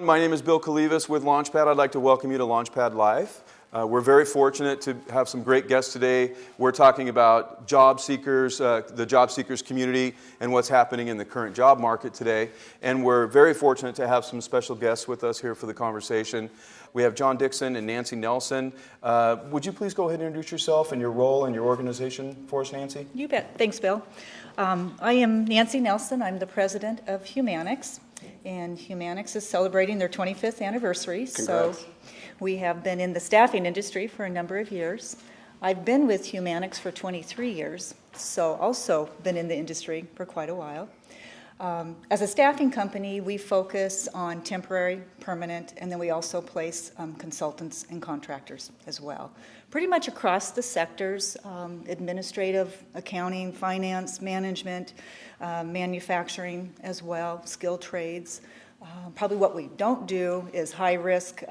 My name is Bill Kalivas with LaunchPad. I'd like to welcome you to LaunchPad Live. We're very fortunate to have some great guests today. We're talking about job seekers, the job seekers community, and what's happening in the current job market today. And we're very fortunate to have some special guests with us here for the conversation. We have John Dickson and Nancy Nelson. Would you please go ahead and introduce yourself and your role and your organization for us, Nancy? You bet. Thanks, Bill. I am Nancy Nelson. I'm the president of Humanix. And Humanix is celebrating their 25th anniversary. Congrats. So we have been in the staffing industry for a number of years. I've been with Humanix for 23 years, so also been in the industry for quite a while. As a staffing company, we focus on temporary, permanent, and then we also place consultants and contractors as well. Pretty much across the sectors, administrative, accounting, finance, management, manufacturing as well, skilled trades. Probably what we don't do is high-risk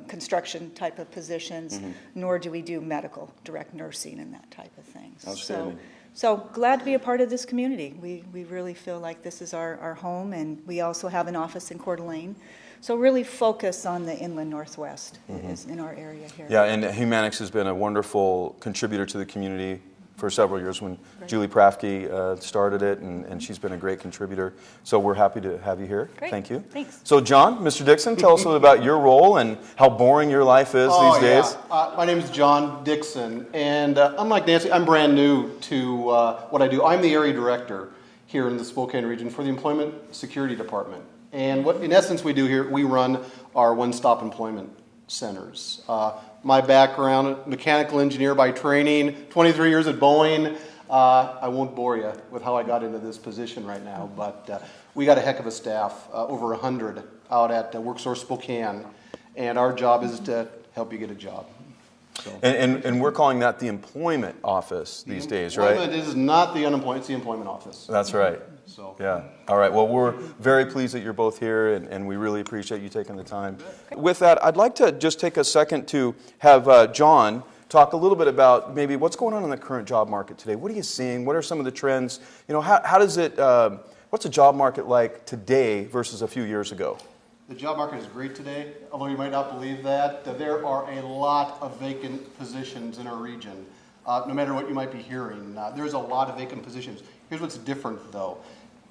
construction type of positions, nor do we do medical, direct nursing, and that type of thing. Outstanding. So glad to be a part of this community. We really feel like this is our home, and we also have an office in Coeur d'Alene. So really focus on the inland Northwest is in our area here. Yeah, and Humanix has been a wonderful contributor to the community for several years when Julie Prafke started it, and she's been a great contributor. So we're happy to have you here. Great. Thank you. Thanks. So John, Mr. Dixon, tell us a little about your role and how boring your life is these days. My name is John Dickson, and unlike Nancy, I'm brand new to what I do. I'm the area director here in the Spokane region for the Employment Security Department. And what, in essence, we do here, we run our one-stop employment centers. My background, mechanical engineer by training, 23 years at Boeing. I won't bore you with how I got into this position right now, but we got a heck of a staff, over 100 out at WorkSource Spokane, and our job is to help you get a job. So. And we're calling that the employment office these days, right? Employment is not the unemployment, it's the employment office. That's right. So. Yeah. All right. Well, we're very pleased that you're both here, and we really appreciate you taking the time. With that, I'd like to just take a second to have John talk a little bit about maybe what's going on in the current job market today. What are you seeing? What are some of the trends? You know, how does it? What's the job market like today versus a few years ago? The job market is great today, although you might not believe that. There are a lot of vacant positions in our region, no matter what you might be hearing. There's a lot of vacant positions. Here's what's different, though.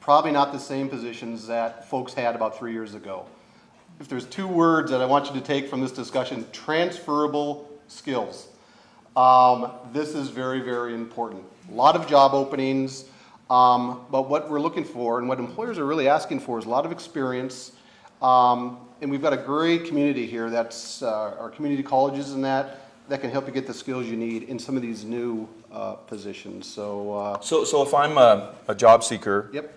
Probably not the same positions that folks had about 3 years ago. If there's two words that I want you to take from this discussion, transferable skills. This is very, very important. A lot of job openings, but what we're looking for and what employers are really asking for is a lot of experience. And we've got a great community here that's our community colleges and that can help you get the skills you need in some of these new positions. So if I'm a job seeker, yep.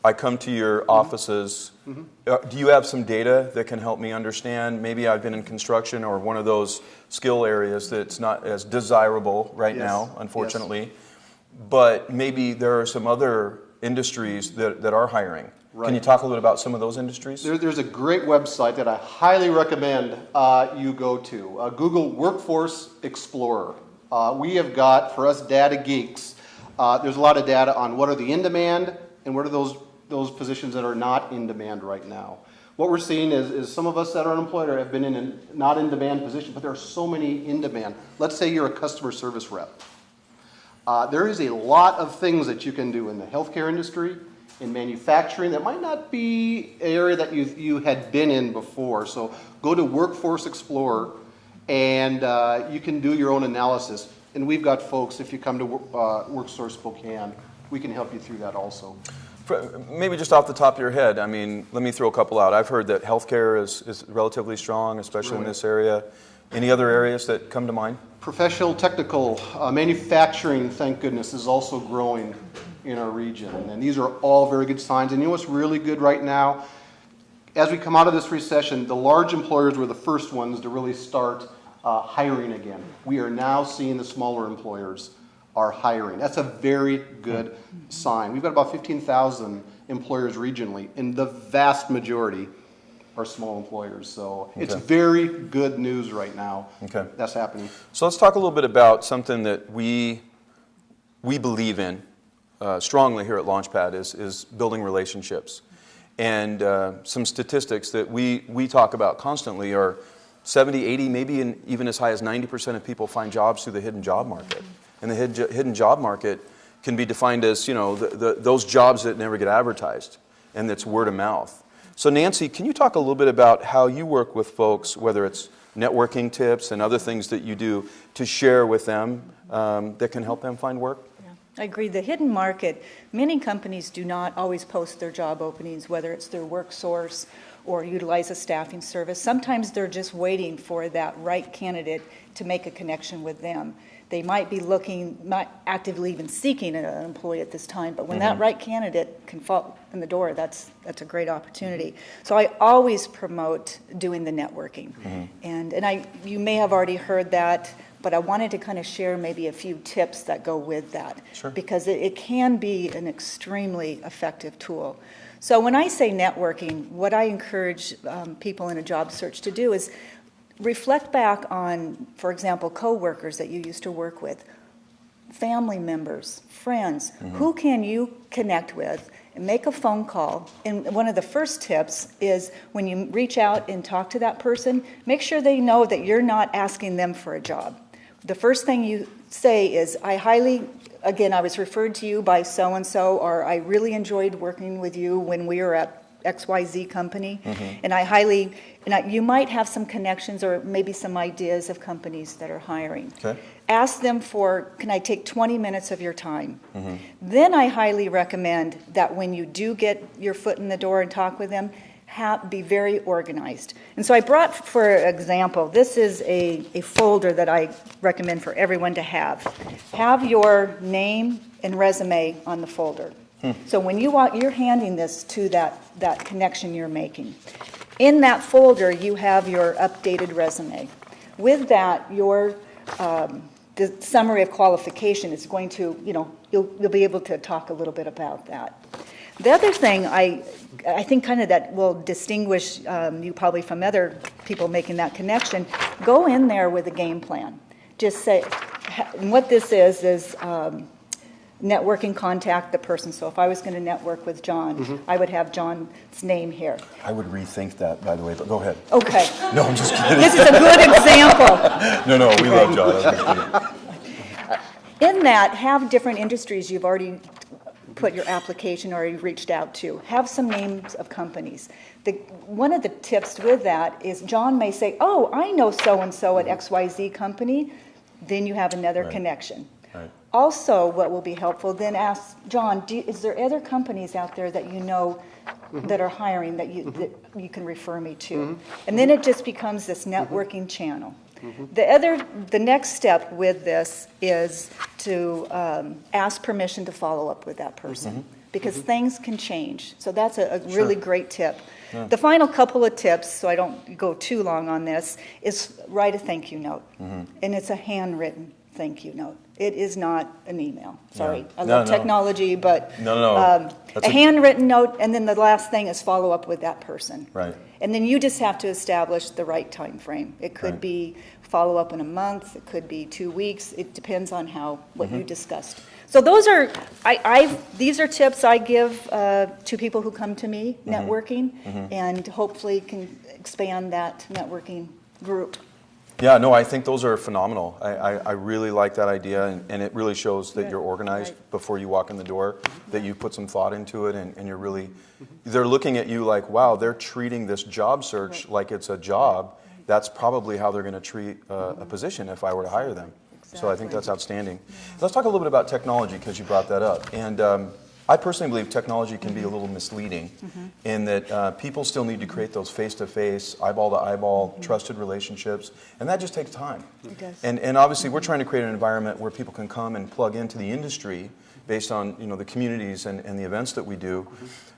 I come to your offices. Do you have some data that can help me understand? Maybe I've been in construction or one of those skill areas that's not as desirable right now, unfortunately. Yes. But maybe there are some other industries that are hiring. Right. Can you talk a little bit about some of those industries? There's a great website that I highly recommend you go to. Google Workforce Explorer. We have got, for us data geeks, there's a lot of data on what are the in-demand and what are those positions that are not in demand right now. What we're seeing is some of us that are unemployed have been in a not in-demand position, but there are so many in demand. Let's say you're a customer service rep. There is a lot of things that you can do in the healthcare industry, in manufacturing, that might not be an area that you had been in before. So go to Workforce Explorer and you can do your own analysis. And we've got folks, if you come to WorkSource Spokane, we can help you through that also. Maybe just off the top of your head, I mean, let me throw a couple out. I've heard that healthcare is relatively strong, especially in this area. Any other areas that come to mind? Professional, technical, manufacturing, thank goodness, is also growing in our region. And these are all very good signs. And you know what's really good right now? As we come out of this recession, the large employers were the first ones to really start hiring again. We are now seeing the smaller employers are hiring. That's a very good sign. We've got about 15,000 employers regionally, and the vast majority are small employers. So it's very good news right now. That's happening. So let's talk a little bit about something that we believe in strongly here at LaunchPad is building relationships. And some statistics that we talk about constantly are 70, 80, maybe even as high as 90% of people find jobs through the hidden job market. And the hidden job market can be defined as, those jobs that never get advertised, and that's word of mouth. So Nancy, can you talk a little bit about how you work with folks, whether it's networking tips and other things that you do to share with them that can help them find work? I agree. The hidden market, many companies do not always post their job openings, whether it's through WorkSource or utilize a staffing service. Sometimes they're just waiting for that right candidate to make a connection with them. They might be looking, not actively even seeking an employee at this time, but when that right candidate can fall in the door, that's a great opportunity. So I always promote doing the networking. And you may have already heard that, but I wanted to kind of share maybe a few tips that go with that. Sure. Because it can be an extremely effective tool. So when I say networking, what I encourage people in a job search to do is reflect back on, for example, coworkers that you used to work with, family members, friends. Who can you connect with and make a phone call? And one of the first tips is when you reach out and talk to that person, make sure they know that you're not asking them for a job. The first thing you say is, I was referred to you by so-and-so, or I really enjoyed working with you when we were at XYZ company, and you might have some connections or maybe some ideas of companies that are hiring. Okay. Ask them can I take 20 minutes of your time? Then I highly recommend that when you do get your foot in the door and talk with them, be very organized. And so I brought, for example, this is a folder that I recommend for everyone to have. Have your name and resume on the folder. So when you're handing this to that connection you're making. In that folder, you have your updated resume. With that, the summary of qualification is going to, you'll be able to talk a little bit about that. The other thing I think kind of that will distinguish you probably from other people making that connection, go in there with a game plan. Just say, and what this is networking, contact the person. So if I was going to network with John, I would have John's name here. I would rethink that, by the way, but go ahead. Okay. No, I'm just kidding. This is a good example. No, we love John. I'm just kidding. In that, have different industries you've already put your application or you've reached out to. Have some names of companies. One of the tips with that is John may say, oh, I know so-and-so at XYZ company. Then you have another connection. Right. Also, what will be helpful, then ask John, is there other companies out there that you know that are hiring that you can refer me to? And then it just becomes this networking channel. The next step with this is to ask permission to follow up with that person because things can change. So that's a really great tip. Yeah. The final couple of tips, so I don't go too long on this, is write a thank you note. And it's a handwritten thank you note. It is not an email. Sorry. Yeah. I love technology, but a handwritten note, and then the last thing is follow up with that person. Right. And then you just have to establish the right time frame. It could be follow up in a month. It could be 2 weeks. It depends on what you discussed. So those are these are tips I give to people who come to me networking, and hopefully can expand that networking group. Yeah, no, I think those are phenomenal. I really like that idea, and it really shows that you're organized before you walk in the door, that you put some thought into it, and you're really, they're looking at you like, wow, they're treating this job search like it's a job. That's probably how they're going to treat a position if I were to hire them. Exactly. So I think that's outstanding. Let's talk a little bit about technology, because you brought that up. And I personally believe technology can be a little misleading in that people still need to create those face-to-face, eyeball-to-eyeball, trusted relationships, and that just takes time. It does. And obviously we're trying to create an environment where people can come and plug into the industry based on the communities and the events that we do.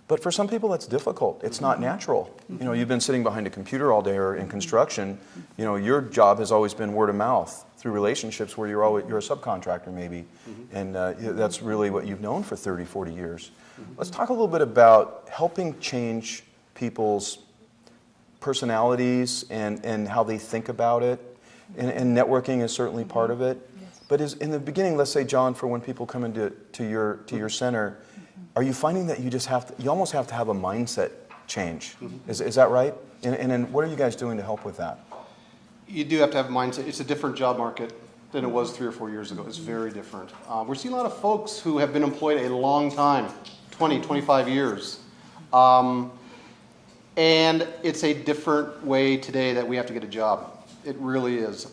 But for some people that's difficult. It's not natural. You've been sitting behind a computer all day or in construction. Your job has always been word of mouth through relationships where you're a subcontractor maybe. And that's really what you've known for 30, 40 years. Let's talk a little bit about helping change people's personalities and how they think about it. And networking is certainly part of it. But in the beginning, let's say, John, for when people come into your center, are you finding that you almost have to have a mindset change. Is that right? And then what are you guys doing to help with that? You do have to have a mindset. It's a different job market than it was 3 or 4 years ago. It's very different. We're seeing a lot of folks who have been employed a long time, 20, 25 years. And it's a different way today that we have to get a job. It really is.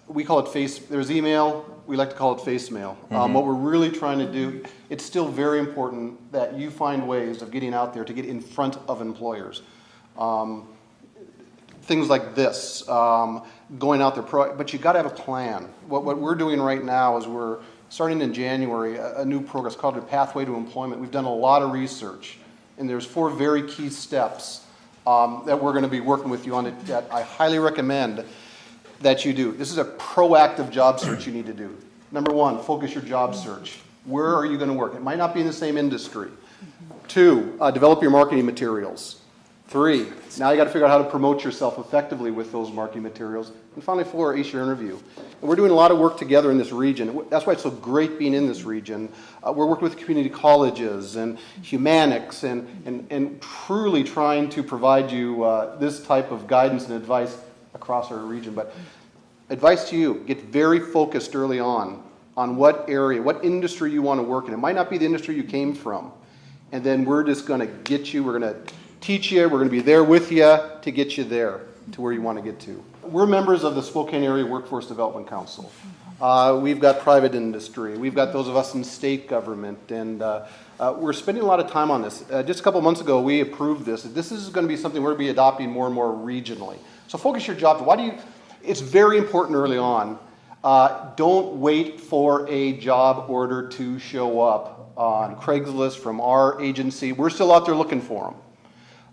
We call it there's email, we like to call it face mail. What we're really trying to do, it's still very important that you find ways of getting out there to get in front of employers. Things like this, going out there, but you got to have a plan. What we're doing right now is we're starting in January a new program. It's called the Pathway to Employment. We've done a lot of research, and there's 4 very key steps that we're going to be working with you on that I highly recommend that you do. This is a proactive job search you need to do. Number 1, focus your job search. Where are you going to work? It might not be in the same industry. 2, develop your marketing materials. 3, now you got to figure out how to promote yourself effectively with those marketing materials. And finally 4, ace your interview. And we're doing a lot of work together in this region. That's why it's so great being in this region. We're working with community colleges and Humanix and truly trying to provide you this type of guidance and advice across our region. But advice to you, get very focused early on what area, what industry you want to work in. It might not be the industry you came from. And then we're just going to get you, we're going to teach you, we're going to be there with you to get you there to where you want to get to. We're members of the Spokane Area Workforce Development Council. We've got private industry, we've got those of us in state government, and we're spending a lot of time on this. Just a couple months ago we approved this. This is going to be something we're going to be adopting more and more regionally. So focus your job. It's very important early on. Don't wait for a job order to show up on Craigslist from our agency. We're still out there looking for them.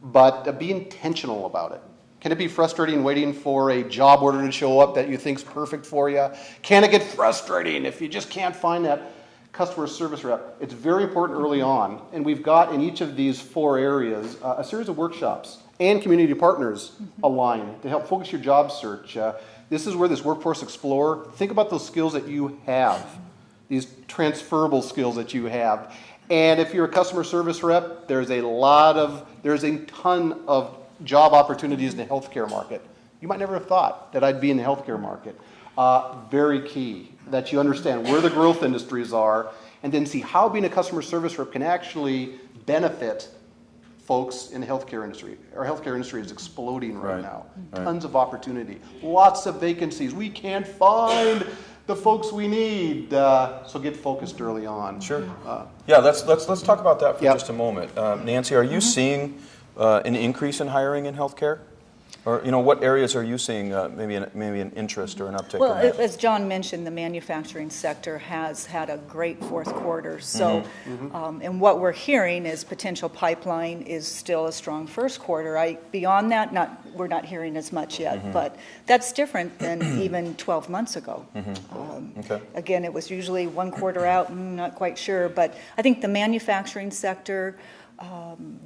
But be intentional about it. Can it be frustrating waiting for a job order to show up that you think's perfect for you? Can it get frustrating if you just can't find that customer service rep? It's very important early on, and we've got in each of these 4 areas a series of workshops and community partners align to help focus your job search. This is where this Workforce Explorer, think about those skills that you have, these transferable skills that you have. And if you're a customer service rep, there's a ton of job opportunities in the healthcare market. You might never have thought that I'd be in the healthcare market. Very key that you understand where the growth industries are and then see how being a customer service rep can actually benefit folks in the healthcare industry. Our healthcare industry is exploding right now. Tons of opportunity, lots of vacancies. We can't find the folks we need, so get focused early on. Sure. Yeah, let's talk about that for just a moment. Nancy, are you seeing an increase in hiring in healthcare? Or what areas are you seeing maybe an interest or an uptick? Well, in that? as John mentioned, the manufacturing sector has had a great 4th quarter. So, and what we're hearing is potential pipeline is still a strong 1st quarter. Beyond that, we're not hearing as much yet, but that's different than even 12 months ago. Again, it was usually 1 quarter out, not quite sure, but I think the manufacturing sector,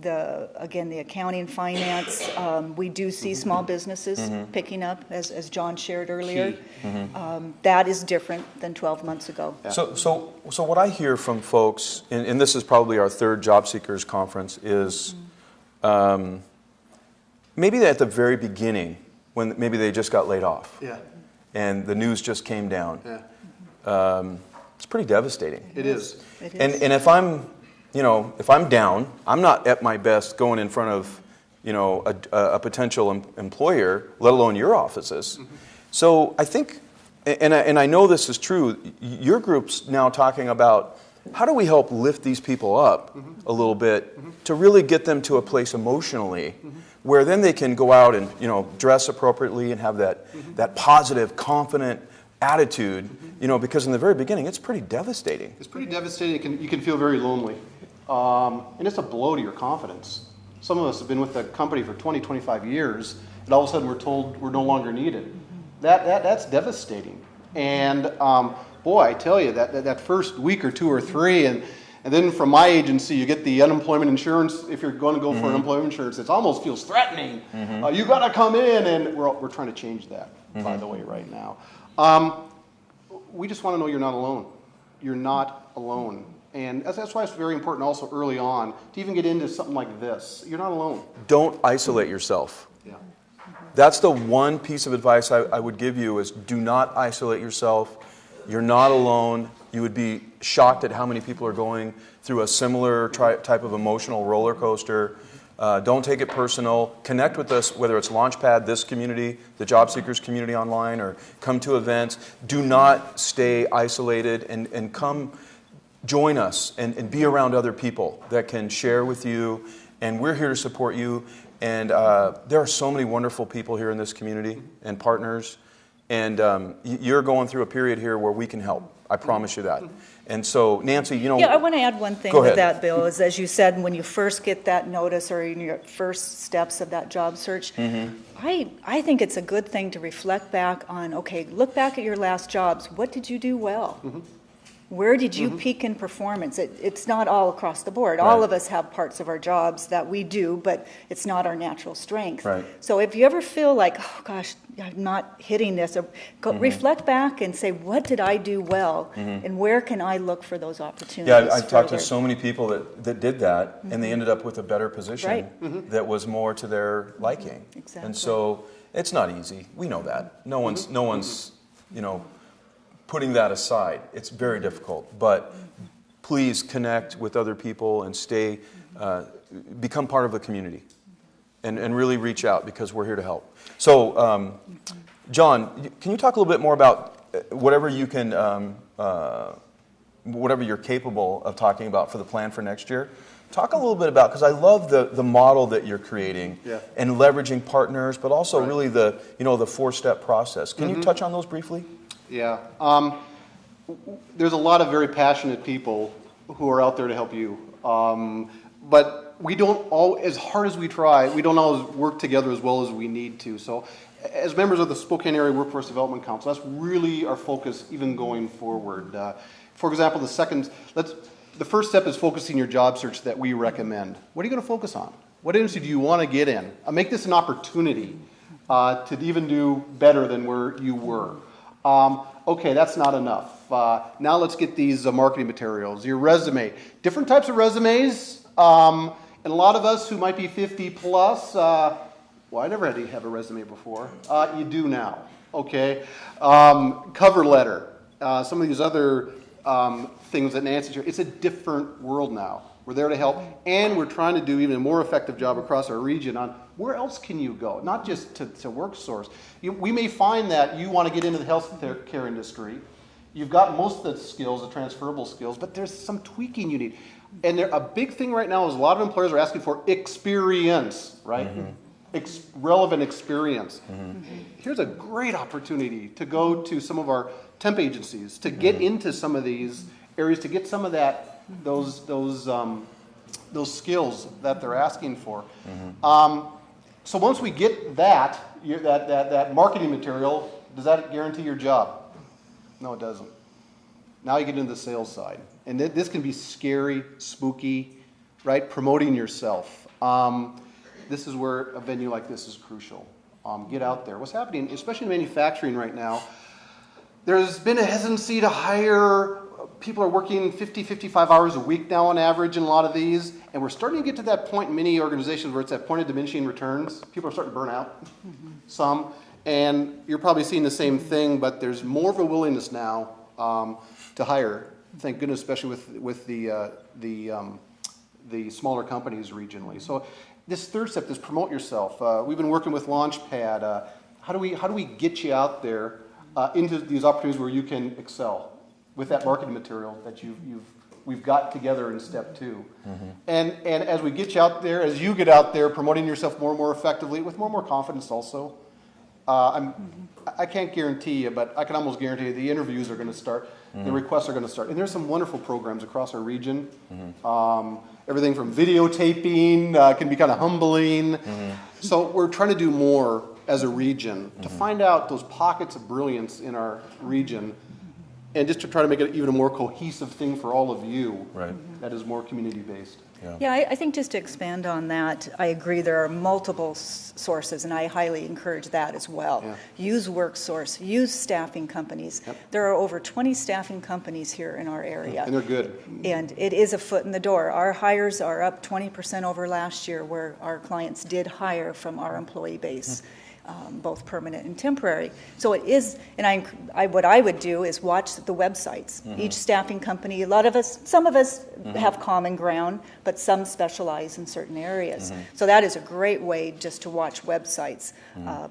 the accounting, finance, we do see small businesses picking up, as John shared earlier. That is different than 12 months ago. Yeah. So what I hear from folks, and this is probably our 3rd Job Seekers Conference, is maybe at the very beginning, when maybe they just got laid off, and the news just came down. It's pretty devastating. It is. And if I'm down, I'm not at my best going in front of, a potential employer, let alone your offices. So I think, and I know this is true, your group's now talking about how do we help lift these people up a little bit to really get them to a place emotionally where then they can go out and, dress appropriately and have that positive, confident attitude, because in the very beginning, it's pretty devastating. It's pretty devastating. You can feel very lonely. And it's a blow to your confidence. Some of us have been with the company for 20, 25 years, and all of a sudden we're told we're no longer needed. That's devastating. And boy, I tell you, that first week or 2 or 3, and then from my agency, you get the unemployment insurance. If you're going to go for unemployment insurance, it almost feels threatening. You got to come in, and we're trying to change that, by the way, right now. We just want to know you're not alone. You're not alone. And that's why it's very important also early on to even get into something like this. You're not alone. Don't isolate yourself. Yeah. That's the one piece of advice I would give you is do not isolate yourself. You're not alone. You would be shocked at how many people are going through a similar type of emotional roller coaster. Don't take it personal. Connect with us, whether it's LaunchPad, this community, the job seekers community online, or come to events. Do not stay isolated and come join us and be around other people that can share with you. And we're here to support you. And there are so many wonderful people here in this community and partners. And you're going through a period here where we can help. I promise you that. And so, Nancy, you know... Yeah, I want to add one thing Go with ahead. that, Bill, is as you said, when you first get that notice or in your first steps of that job search, I think it's a good thing to reflect back on, okay, look back at your last jobs. What did you do well? Where did you peak in performance? It's not all across the board. All of us have parts of our jobs that we do, but it's not our natural strength. Right. So if you ever feel like, oh gosh, I'm not hitting this, reflect back and say, what did I do well, and where can I look for those opportunities? Yeah, I've talked to further? so many people that did that, and they ended up with a better position that was more to their liking. Exactly. And so it's not easy. We know that. No one's, you know, putting that aside. It's very difficult. But please connect with other people and stay, become part of the community, and really reach out because we're here to help. So, John, can you talk a little bit more about whatever you can, whatever you're capable of talking about for the plan for next year? Talk a little bit about, because I love the model that you're creating and leveraging partners, but also really the, you know, the 4-step process. Can you touch on those briefly? Yeah. There's a lot of very passionate people who are out there to help you. But we don't all, as hard as we try, we don't always work together as well as we need to. So as members of the Spokane Area Workforce Development Council, that's really our focus even going forward. For example, the first step is focusing your job search that we recommend. What are you going to focus on? What industry do you want to get in? Make this an opportunity to even do better than where you were. Okay, that's not enough. Now let's get these marketing materials, your resume. Different types of resumes. And a lot of us who might be 50 plus, well, I never had to have a resume before. You do now, okay? Cover letter. Some of these other things that Nancy shared. It's a different world now. We're there to help, and we're trying to do even a more effective job across our region on where else can you go, not just to WorkSource. We may find that you want to get into the health care industry. You've got most of the skills, the transferable skills, but there's some tweaking you need. And a big thing right now is a lot of employers are asking for experience, right? Relevant experience. Here's a great opportunity to go to some of our temp agencies, to get into some of these areas, to get some of that, those skills that they're asking for. So once we get that marketing material, does that guarantee your job? No, it doesn't. Now you get into the sales side. And this can be scary, spooky, right? Promoting yourself. This is where a venue like this is crucial. Get out there. What's happening, especially in manufacturing right now, there's been a hesitancy to hire. People are working 50, 55 hours a week now on average in a lot of these. And we're starting to get to that point in many organizations where it's that point of diminishing returns. People are starting to burn out, some. And you're probably seeing the same thing, but there's more of a willingness now to hire. Thank goodness, especially with the smaller companies regionally. So this third step is promote yourself. We've been working with LaunchPad. How do we get you out there into these opportunities where you can excel with that marketing material that we've got together in step 2. And as we get you out there, as you get out there promoting yourself more and more effectively with more and more confidence also, I can't guarantee you, but I can almost guarantee you the interviews are going to start, the requests are going to start. And there's some wonderful programs across our region. Everything from videotaping can be kind of humbling. So we're trying to do more as a region to find out those pockets of brilliance in our region, and just to try to make it even a more cohesive thing for all of you that is more community-based. Yeah, I think just to expand on that, I agree there are multiple sources, and I highly encourage that as well. Yeah. Use WorkSource, use staffing companies. Yep. There are over 20 staffing companies here in our area. And they're good. And it is a foot in the door. Our hires are up 20% over last year, where our clients did hire from our employee base. Both permanent and temporary. So it is, and what I would do is watch the websites. Each staffing company, some of us have common ground, but some specialize in certain areas. So that is a great way just to watch websites.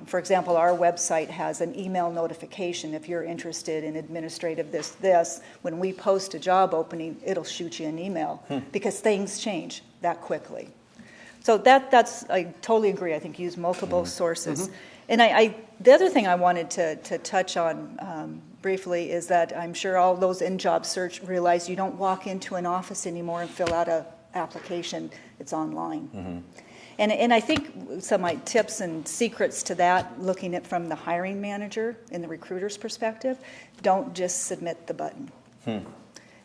For example, our website has an email notification if you're interested in administrative this. When we post a job opening, it'll shoot you an email because things change that quickly. So I totally agree. I think use multiple sources. And the other thing I wanted to touch on briefly is that I'm sure all those in job search realize you don't walk into an office anymore and fill out an application. It's online. And I think some of my tips and secrets to that, looking at from the hiring manager and the recruiter's perspective, don't just submit the button.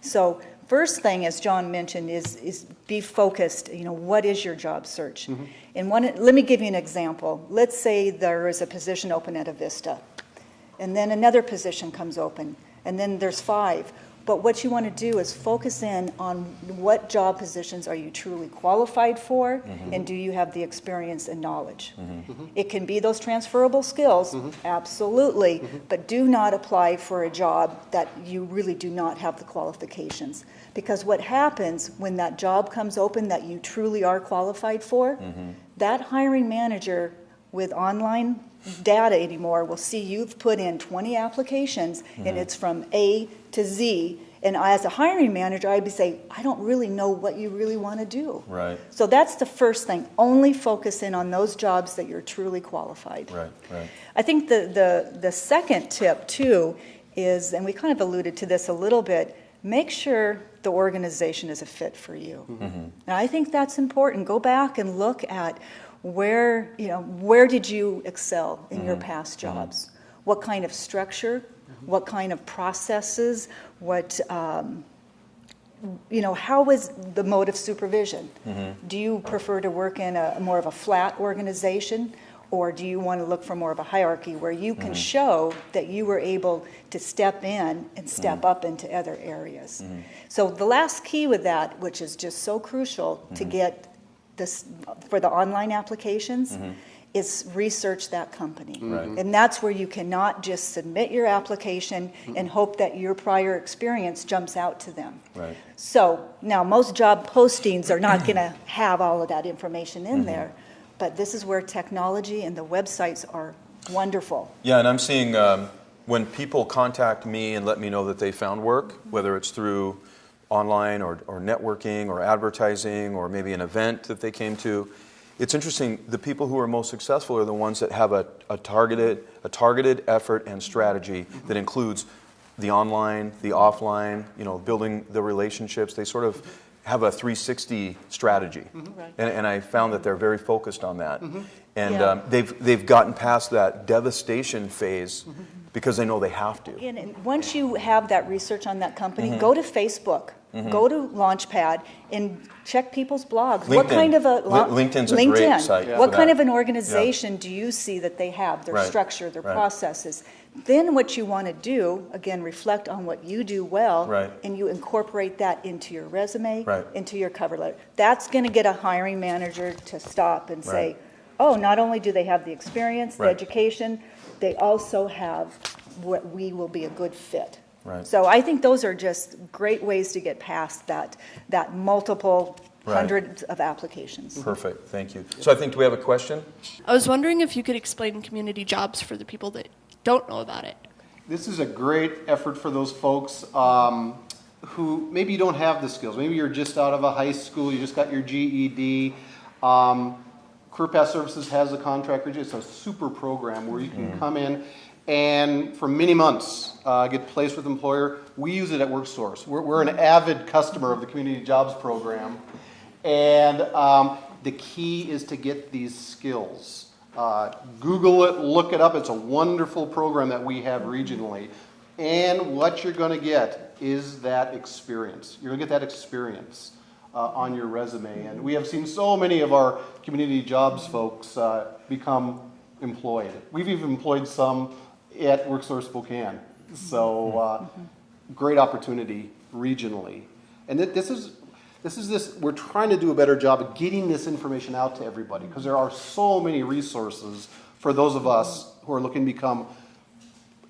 So first thing, as John mentioned, is be focused. What is your job search? And let me give you an example. Let's say there is a position open at a Vista, and then another position comes open, and then there's 5. But what you want to do is focus in on what job positions are you truly qualified for, and do you have the experience and knowledge. It can be those transferable skills, absolutely, but do not apply for a job that you really do not have the qualifications. Because what happens when that job comes open that you truly are qualified for, that hiring manager with online data anymore will see you've put in 20 applications and it's from A to Z. And as a hiring manager, I'd be saying, I don't really know what you really want to do. Right. So that's the first thing. Only focus in on those jobs that you're truly qualified. Right. I think the second tip, too, is, and we kind of alluded to this a little bit, make sure the organization is a fit for you. And I think that's important. Go back and look at where did you excel in your past jobs? What kind of structure? What kind of processes? How is the mode of supervision? Do you prefer to work in more of a flat organization, or do you want to look for more of a hierarchy where you can show that you were able to step in and step up into other areas? So the last key with that, which is just so crucial to get this for the online applications, is research that company. And that's where you cannot just submit your application and hope that your prior experience jumps out to them. So now most job postings are not going to have all of that information in there, but this is where technology and the websites are wonderful. Yeah, and I'm seeing when people contact me and let me know that they found work, whether it's through online or networking or advertising or maybe an event that they came to, it's interesting, the people who are most successful are the ones that have a targeted effort and strategy that includes the online, the offline, building the relationships. They sort of have a 360 strategy. And I found that they're very focused on that. And they've gotten past that devastation phase because they know they have to. And once you have that research on that company, go to Facebook, go to LaunchPad, and check people's blogs. LinkedIn. What kind of LinkedIn's a great site. What kind of an organization do you see that they have, their structure, their processes? Then what you want to do, again, reflect on what you do well, and you incorporate that into your resume, into your cover letter. That's going to get a hiring manager to stop and say, oh, not only do they have the experience, the education, they also have what we will be a good fit. So I think those are just great ways to get past that multiple hundreds of applications. Perfect, thank you. So I think, do we have a question? I was wondering if you could explain community jobs for the people that don't know about it. This is a great effort for those folks who maybe you don't have the skills. Maybe you're just out of a high school, you just got your GED. Career Path Services has a contract. It's a super program where you can come in and for many months get placed with an employer. We use it at WorkSource. We're an avid customer of the Community Jobs Program. And the key is to get these skills. Google it, look it up. It's a wonderful program that we have regionally. And what you're going to get is that experience. You're going to get that experience. on your resume. And we have seen so many of our community jobs folks become employed. We've even employed some at WorkSource Spokane. So great opportunity regionally. And we're trying to do a better job of getting this information out to everybody because there are so many resources for those of us who are looking to become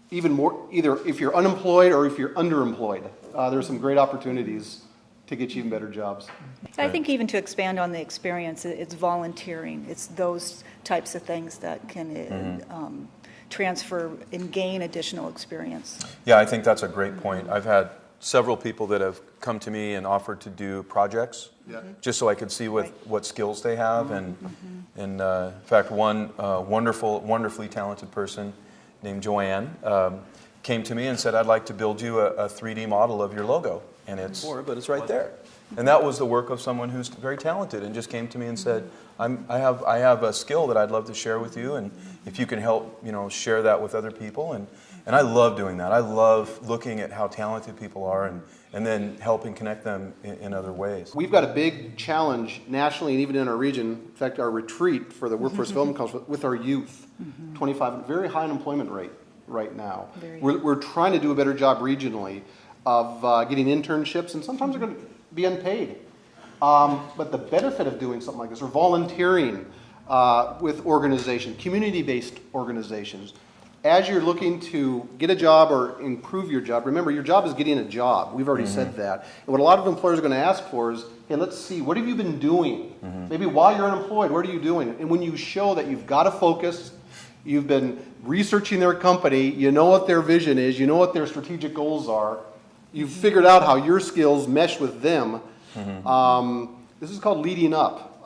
even more, either if you're unemployed or if you're underemployed. There's some great opportunities to get you even better jobs. I think even to expand on the experience, it's volunteering. It's those types of things that can transfer and gain additional experience. Yeah, I think that's a great point. I've had several people that have come to me and offered to do projects just so I could see what skills they have. And in fact, one wonderfully talented person named Joanne came to me and said, I'd like to build you a 3D model of your logo. And it's right there. And that was the work of someone who's very talented and just came to me and said, I have a skill that I'd love to share with you, and if you can help, share that with other people. And I love doing that. I love looking at how talented people are and then helping connect them in other ways. We've got a big challenge nationally and even in our region. In fact, our retreat for the Workforce Development Conference with our youth, 25, very high unemployment rate right now. We're trying to do a better job regionally of getting internships, and sometimes they're going to be unpaid. But the benefit of doing something like this, or volunteering with organizations, community-based organizations, as you're looking to get a job or improve your job, remember your job is getting a job. We've already said that. And what a lot of employers are going to ask for is, hey, let's see, what have you been doing? Maybe while you're unemployed, what are you doing? And when you show that you've got a focus, you've been researching their company, you know what their vision is, you know what their strategic goals are, you've figured out how your skills mesh with them, this is called leading up.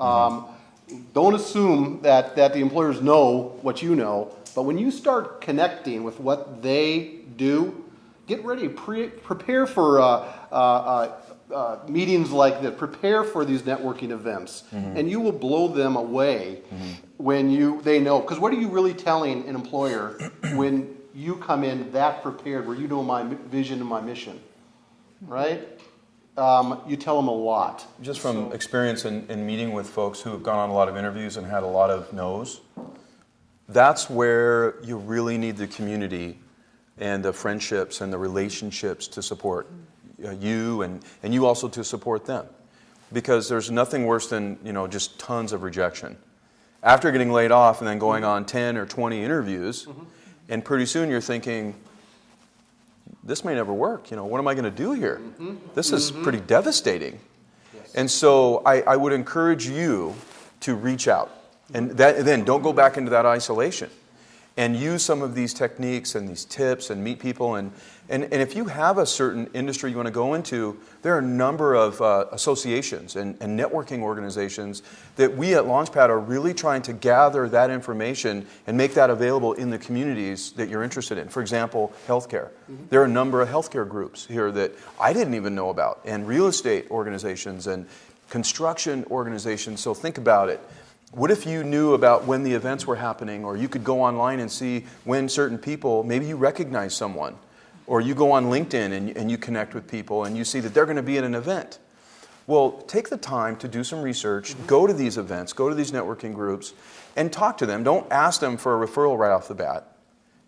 Don't assume that the employers know what you know, but when you start connecting with what they do, get ready, prepare for meetings like this, prepare for these networking events, and you will blow them away when they know. Because what are you really telling an employer when you come in that prepared, where you know my vision and my mission, right? You tell them a lot. Just from experience in meeting with folks who have gone on a lot of interviews and had a lot of no's, that's where you really need the community and the friendships and the relationships to support you and you also to support them. Because there's nothing worse than just tons of rejection. After getting laid off and then going on 10 or 20 interviews, and pretty soon you're thinking, this may never work. What am I going to do here? This is pretty devastating. Yes. And so I would encourage you to reach out. And then don't go back into that isolation. And use some of these techniques and these tips and meet people. And if you have a certain industry you want to go into, there are a number of associations and networking organizations that we at LaunchPad are really trying to gather that information and make that available in the communities that you're interested in. For example, healthcare. There are a number of healthcare groups here that I didn't even know about, and real estate organizations and construction organizations. So think about it. What if you knew about when the events were happening, or you could go online and see when certain people, maybe you recognize someone, or you go on LinkedIn and you connect with people and you see that they're going to be at an event. Well, take the time to do some research, go to these events, go to these networking groups, and talk to them. Don't ask them for a referral right off the bat.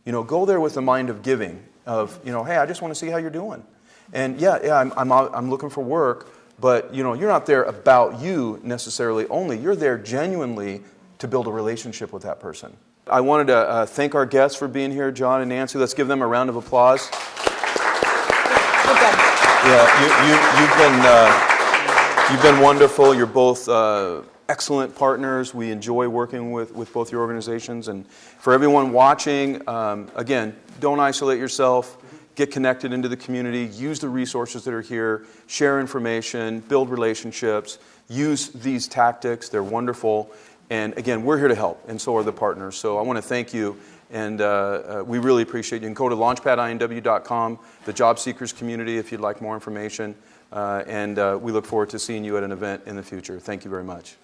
Go there with the mind of giving, of, hey, I just want to see how you're doing. And I'm looking for work. But you're not there about you necessarily only. You're there genuinely to build a relationship with that person. I wanted to thank our guests for being here, John and Nancy. Let's give them a round of applause. Yeah, you've been wonderful. You're both excellent partners. We enjoy working with both your organizations. And for everyone watching, again, don't isolate yourself. Get connected into the community, use the resources that are here, share information, build relationships, use these tactics. They're wonderful. And again, we're here to help, and so are the partners. So I want to thank you, and we really appreciate you. You can go to launchpadinw.com, the job seekers community, if you'd like more information. And we look forward to seeing you at an event in the future. Thank you very much.